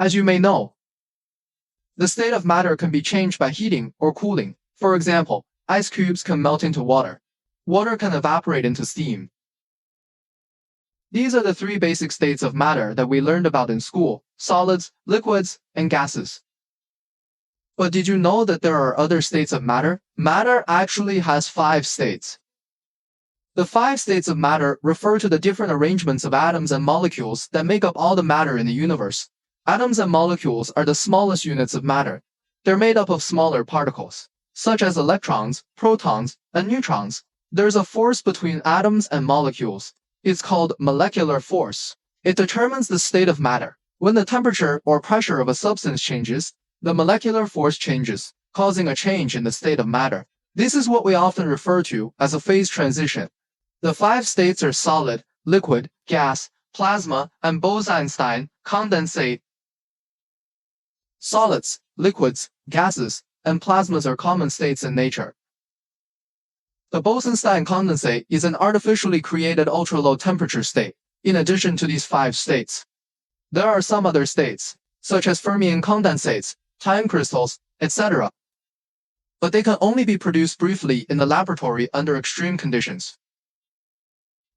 As you may know, the state of matter can be changed by heating or cooling. For example, ice cubes can melt into water. Water can evaporate into steam. These are the three basic states of matter that we learned about in school: solids, liquids, and gases. But did you know that there are other states of matter? Matter actually has 5 states. The 5 states of matter refer to the different arrangements of atoms and molecules that make up all the matter in the universe. Atoms and molecules are the smallest units of matter. They're made up of smaller particles, such as electrons, protons, and neutrons. There's a force between atoms and molecules. It's called molecular force. It determines the state of matter. When the temperature or pressure of a substance changes, the molecular force changes, causing a change in the state of matter. This is what we often refer to as a phase transition. The 5 states are solid, liquid, gas, plasma, and Bose-Einstein condensate. Solids, liquids, gases, and plasmas are common states in nature. The Bose-Einstein condensate is an artificially created ultra-low temperature state. In addition to these 5 states, there are some other states, such as Fermion condensates, time crystals, etc. But they can only be produced briefly in the laboratory under extreme conditions.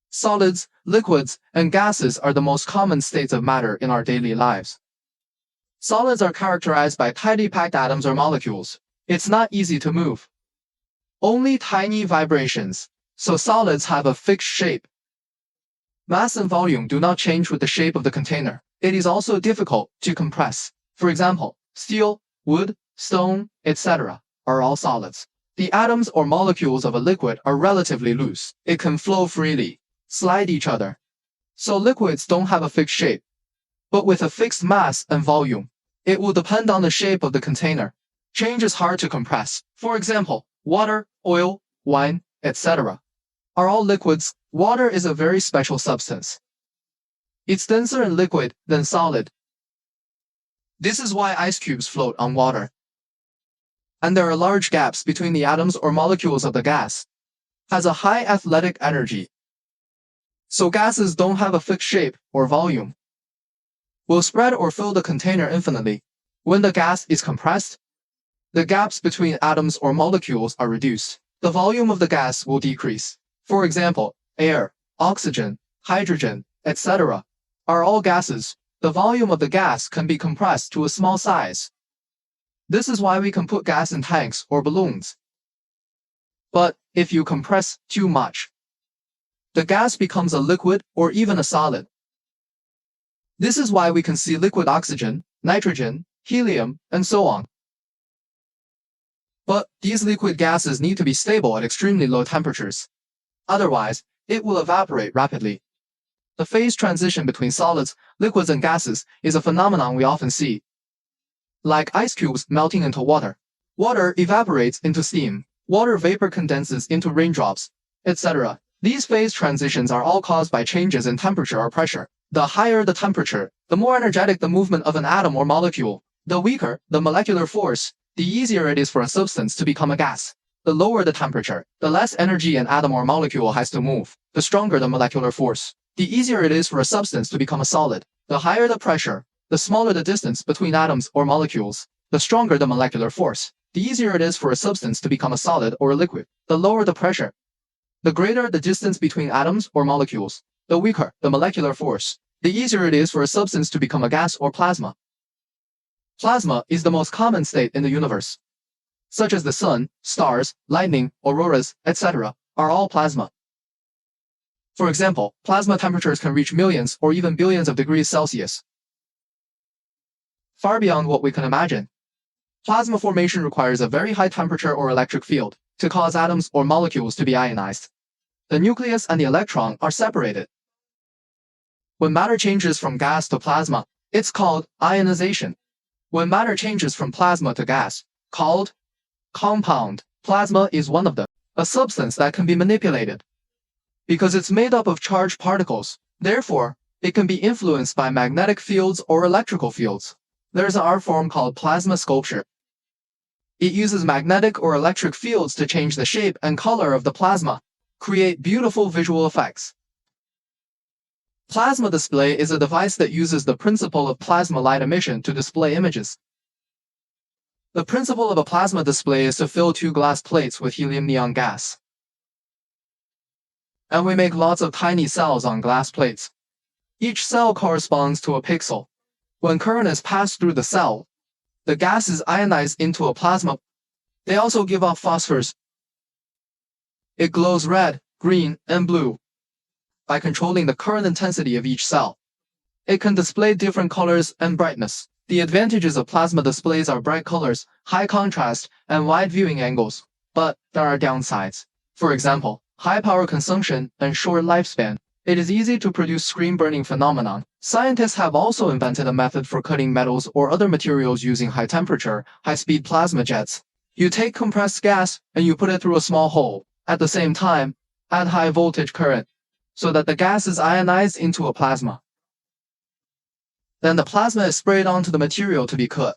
Solids, liquids, and gases are the most common states of matter in our daily lives. Solids are characterized by tightly packed atoms or molecules. It's not easy to move. Only tiny vibrations, so solids have a fixed shape. Mass and volume do not change with the shape of the container. It is also difficult to compress. For example, steel, wood, stone, etc. are all solids. The atoms or molecules of a liquid are relatively loose. It can flow freely, slide each other. So liquids don't have a fixed shape, but with a fixed mass and volume. It will depend on the shape of the container. Change is hard to compress. For example, water, oil, wine, etc. are all liquids. Water is a very special substance. It's denser in liquid than solid. This is why ice cubes float on water. And there are large gaps between the atoms or molecules of the gas. Has a high athletic energy. So gases don't have a fixed shape or volume. Will spread or fill the container infinitely. When the gas is compressed, the gaps between atoms or molecules are reduced. The volume of the gas will decrease. For example, air, oxygen, hydrogen, etc. are all gases. The volume of the gas can be compressed to a small size. This is why we can put gas in tanks or balloons. But if you compress too much, the gas becomes a liquid or even a solid. This is why we can see liquid oxygen, nitrogen, helium, and so on. But these liquid gases need to be stable at extremely low temperatures. Otherwise, it will evaporate rapidly. The phase transition between solids, liquids, and gases is a phenomenon we often see. Like ice cubes melting into water. Water evaporates into steam. Water vapor condenses into raindrops, etc. These phase transitions are all caused by changes in temperature or pressure. The higher the temperature, the more energetic the movement of an atom or molecule. The weaker the molecular force, the easier it is for a substance to become a gas. The lower the temperature, the less energy an atom or molecule has to move. The stronger the molecular force, the easier it is for a substance to become a solid. The higher the pressure, the smaller the distance between atoms or molecules, the stronger the molecular force, the easier it is for a substance to become a solid or a liquid. The lower the pressure, the greater the distance between atoms or molecules, the weaker the molecular force, the easier it is for a substance to become a gas or plasma. Plasma is the most common state in the universe, such as the sun, stars, lightning, auroras, etc. are all plasma. For example, plasma temperatures can reach millions or even billions of degrees Celsius, far beyond what we can imagine. Plasma formation requires a very high temperature or electric field to cause atoms or molecules to be ionized. The nucleus and the electron are separated. When matter changes from gas to plasma, it's called ionization. When matter changes from plasma to gas, called compound, plasma is one of them, a substance that can be manipulated. Because it's made up of charged particles, therefore, it can be influenced by magnetic fields or electrical fields. There's an art form called plasma sculpture. It uses magnetic or electric fields to change the shape and color of the plasma, create beautiful visual effects. Plasma display is a device that uses the principle of plasma light emission to display images. The principle of a plasma display is to fill two glass plates with helium neon gas. And we make lots of tiny cells on glass plates. Each cell corresponds to a pixel. When current is passed through the cell, the gas is ionized into a plasma. They also give off phosphors. It glows red, green, and blue. By controlling the current intensity of each cell, it can display different colors and brightness. The advantages of plasma displays are bright colors, high contrast, and wide viewing angles. But there are downsides. For example, high power consumption and short lifespan. It is easy to produce screen burning phenomenon. Scientists have also invented a method for cutting metals or other materials using high temperature, high-speed plasma jets. You take compressed gas and you put it through a small hole. At the same time, add high voltage current so that the gas is ionized into a plasma. Then the plasma is sprayed onto the material to be cut.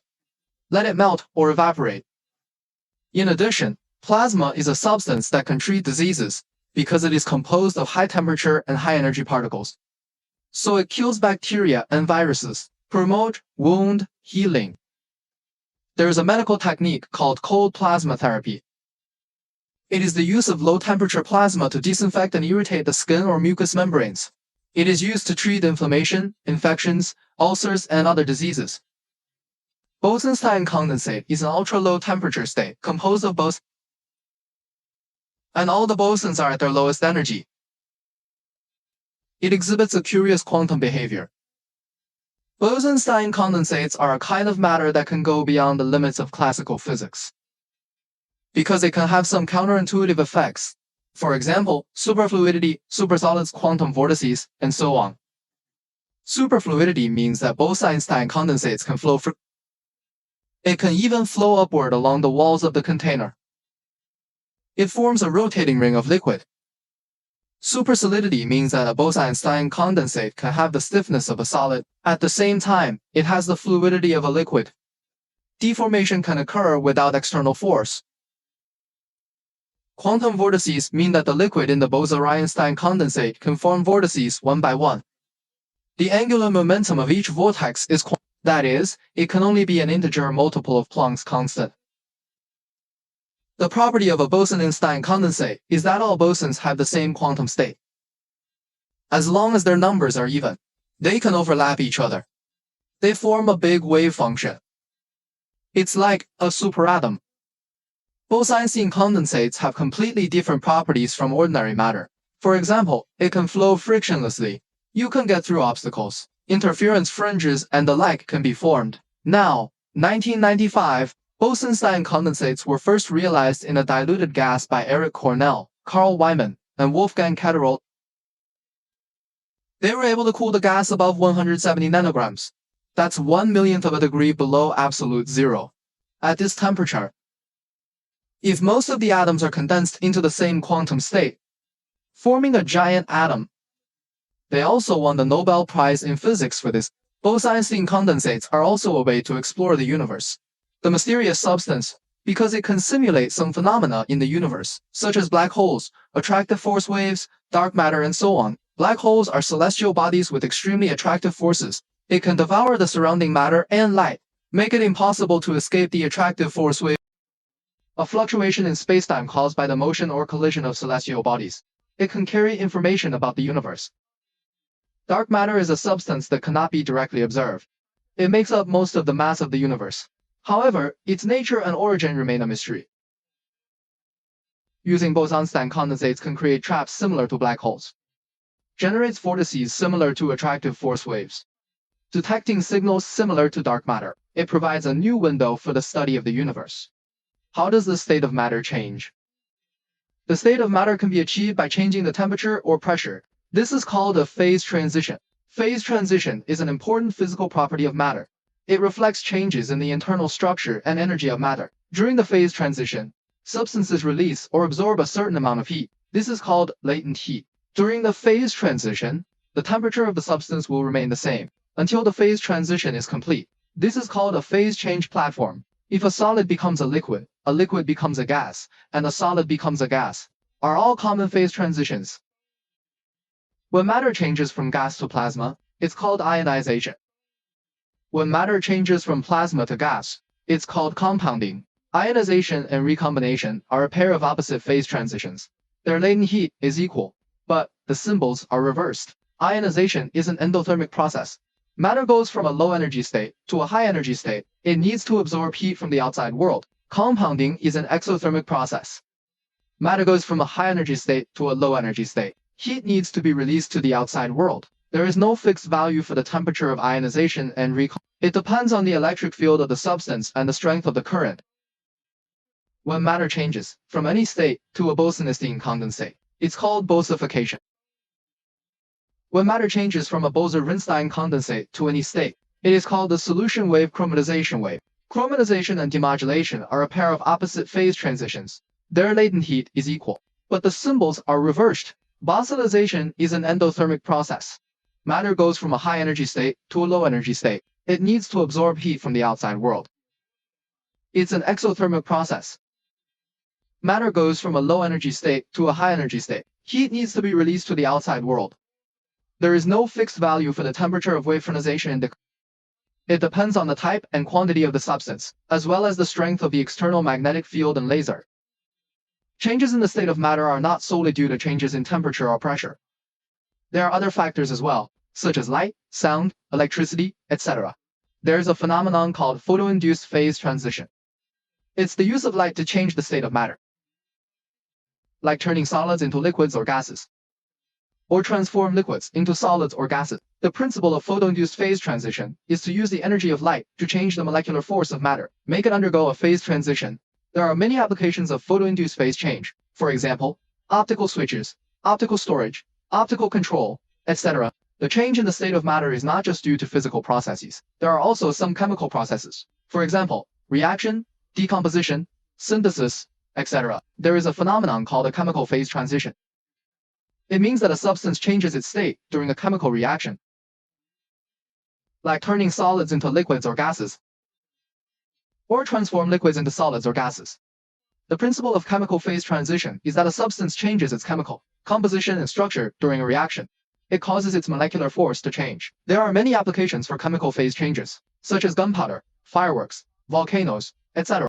Let it melt or evaporate. In addition, plasma is a substance that can treat diseases because it is composed of high temperature and high energy particles. So it kills bacteria and viruses, promote wound healing. There is a medical technique called cold plasma therapy. It is the use of low temperature plasma to disinfect and irritate the skin or mucous membranes. It is used to treat inflammation, infections, ulcers, and other diseases. Bose-Einstein condensate is an ultra-low temperature state composed of both, and all the bosons are at their lowest energy. It exhibits a curious quantum behavior. Bose-Einstein condensates are a kind of matter that can go beyond the limits of classical physics, because it can have some counterintuitive effects. For example, superfluidity, supersolids, quantum vortices, and so on. Superfluidity means that Bose-Einstein condensates can flow free. It can even flow upward along the walls of the container. It forms a rotating ring of liquid. Supersolidity means that a Bose-Einstein condensate can have the stiffness of a solid. At the same time, it has the fluidity of a liquid. Deformation can occur without external force. Quantum vortices mean that the liquid in the Bose-Einstein condensate can form vortices one by one. The angular momentum of each vortex is that is, it can only be an integer multiple of Planck's constant. The property of a Bose-Einstein condensate is that all bosons have the same quantum state. As long as their numbers are even, they can overlap each other. They form a big wave function. It's like a superatom. Bose-Einstein condensates have completely different properties from ordinary matter. For example, it can flow frictionlessly. You can get through obstacles. Interference fringes and the like can be formed. Now, 1995, Bose-Einstein condensates were first realized in a diluted gas by Eric Cornell, Carl Wyman, and Wolfgang Ketterl. They were able to cool the gas above 170 nanograms. That's 1/1,000,000th of a degree below absolute zero. At this temperature, if most of the atoms are condensed into the same quantum state, forming a giant atom. They also won the Nobel Prize in Physics for this. Bose-Einstein condensates are also a way to explore the universe. The mysterious substance, because it can simulate some phenomena in the universe, such as black holes, attractive force waves, dark matter, and so on. Black holes are celestial bodies with extremely attractive forces. It can devour the surrounding matter and light, make it impossible to escape the attractive force wave. A fluctuation in spacetime caused by the motion or collision of celestial bodies. It can carry information about the universe. Dark matter is a substance that cannot be directly observed. It makes up most of the mass of the universe. However, its nature and origin remain a mystery. Using Bose-Einstein condensates can create traps similar to black holes. Generates vortices similar to attractive force waves. Detecting signals similar to dark matter. It provides a new window for the study of the universe. How does the state of matter change? The state of matter can be achieved by changing the temperature or pressure. This is called a phase transition. Phase transition is an important physical property of matter. It reflects changes in the internal structure and energy of matter. During the phase transition, substances release or absorb a certain amount of heat. This is called latent heat. During the phase transition, the temperature of the substance will remain the same until the phase transition is complete. This is called a phase change platform. If a solid becomes a liquid becomes a gas, and a solid becomes a gas, are all common phase transitions. When matter changes from gas to plasma, it's called ionization. When matter changes from plasma to gas, it's called compounding. Ionization and recombination are a pair of opposite phase transitions. Their latent heat is equal, but the symbols are reversed. Ionization is an endothermic process. Matter goes from a low energy state to a high energy state. It needs to absorb heat from the outside world. Compounding is an exothermic process. Matter goes from a high energy state to a low energy state. Heat needs to be released to the outside world. There is no fixed value for the temperature of ionization and recombination. It depends on the electric field of the substance and the strength of the current. When matter changes from any state to a Bose-Einstein condensate, it's called bosification. When matter changes from a Bose-Einstein condensate to any state, it is called the solution wave chromatization wave. Chromatization and demodulation are a pair of opposite phase transitions. Their latent heat is equal, but the symbols are reversed. Bossilization is an endothermic process. Matter goes from a high energy state to a low energy state. It needs to absorb heat from the outside world. It's an exothermic process. Matter goes from a low energy state to a high energy state. Heat needs to be released to the outside world. There is no fixed value for the temperature of wavefronization and it depends on the type and quantity of the substance, as well as the strength of the external magnetic field and laser. Changes in the state of matter are not solely due to changes in temperature or pressure. There are other factors as well, such as light, sound, electricity, etc. There's a phenomenon called photoinduced phase transition. It's the use of light to change the state of matter, like turning solids into liquids or gases, or transform liquids into solids or gases. The principle of photoinduced phase transition is to use the energy of light to change the molecular force of matter, make it undergo a phase transition. There are many applications of photoinduced phase change. For example, optical switches, optical storage, optical control, etc. The change in the state of matter is not just due to physical processes. There are also some chemical processes. For example, reaction, decomposition, synthesis, etc. There is a phenomenon called a chemical phase transition. It means that a substance changes its state during a chemical reaction, like turning solids into liquids or gases, or transform liquids into solids or gases. The principle of chemical phase transition is that a substance changes its chemical composition and structure during a reaction. It causes its molecular force to change. There are many applications for chemical phase changes, such as gunpowder, fireworks, volcanoes, etc.